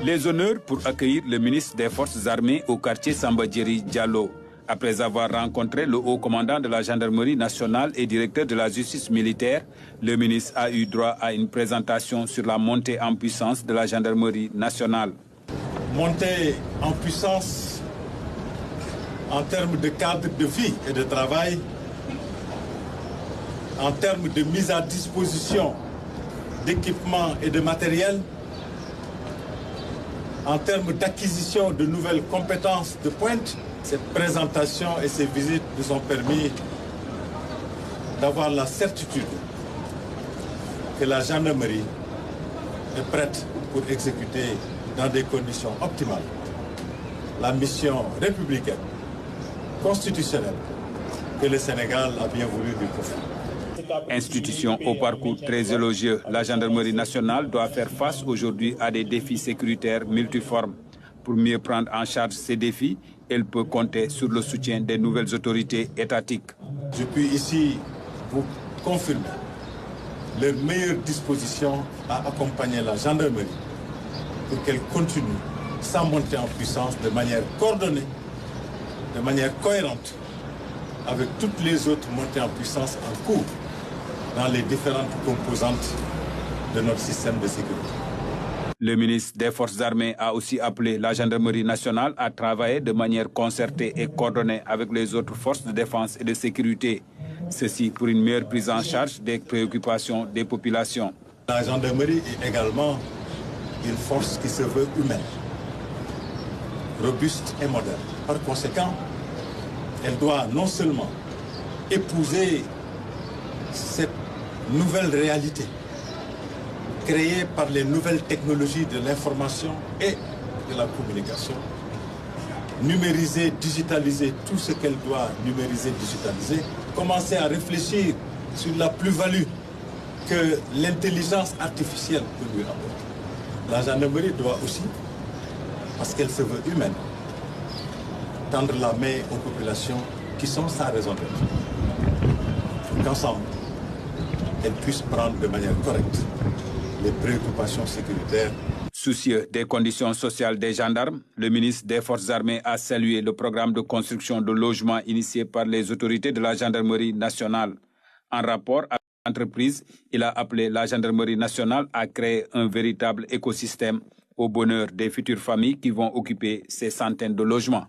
Les honneurs pour accueillir le ministre des Forces armées au quartier Samba Diéry Diallo. Après avoir rencontré le haut commandant de la gendarmerie nationale et directeur de la justice militaire, le ministre a eu droit à une présentation sur la montée en puissance de la gendarmerie nationale. Montée en puissance en termes de cadre de vie et de travail, en termes de mise à disposition d'équipements et de matériel, en termes d'acquisition de nouvelles compétences de pointe. Cette présentation et ces visites nous ont permis d'avoir la certitude que la gendarmerie est prête pour exécuter dans des conditions optimales la mission républicaine, constitutionnelle que le Sénégal a bien voulu lui confier. Institution au parcours très élogieux, la gendarmerie nationale doit faire face aujourd'hui à des défis sécuritaires multiformes. Pour mieux prendre en charge ces défis, elle peut compter sur le soutien des nouvelles autorités étatiques. Je puis ici vous confirmer leur meilleure disposition à accompagner la gendarmerie pour qu'elle continue sa montée en puissance de manière coordonnée, de manière cohérente avec toutes les autres montées en puissance en cours dans les différentes composantes de notre système de sécurité. Le ministre des Forces armées a aussi appelé la gendarmerie nationale à travailler de manière concertée et coordonnée avec les autres forces de défense et de sécurité. Ceci pour une meilleure prise en charge des préoccupations des populations. La gendarmerie est également une force qui se veut humaine, robuste et moderne. Par conséquent, elle doit non seulement épouser cette nouvelle réalité créée par les nouvelles technologies de l'information et de la communication, numériser, digitaliser tout ce qu'elle doit numériser, digitaliser, commencer à réfléchir sur la plus-value que l'intelligence artificielle peut lui apporter. La gendarmerie doit aussi, parce qu'elle se veut humaine, tendre la main aux populations qui sont sa raison d'être. Pour qu'ensemble, elles puissent prendre de manière correcte les préoccupations sécuritaires. Soucieux des conditions sociales des gendarmes, le ministre des Forces armées a salué le programme de construction de logements initié par les autorités de la gendarmerie nationale. En rapport avec l'entreprise, il a appelé la gendarmerie nationale à créer un véritable écosystème au bonheur des futures familles qui vont occuper ces centaines de logements.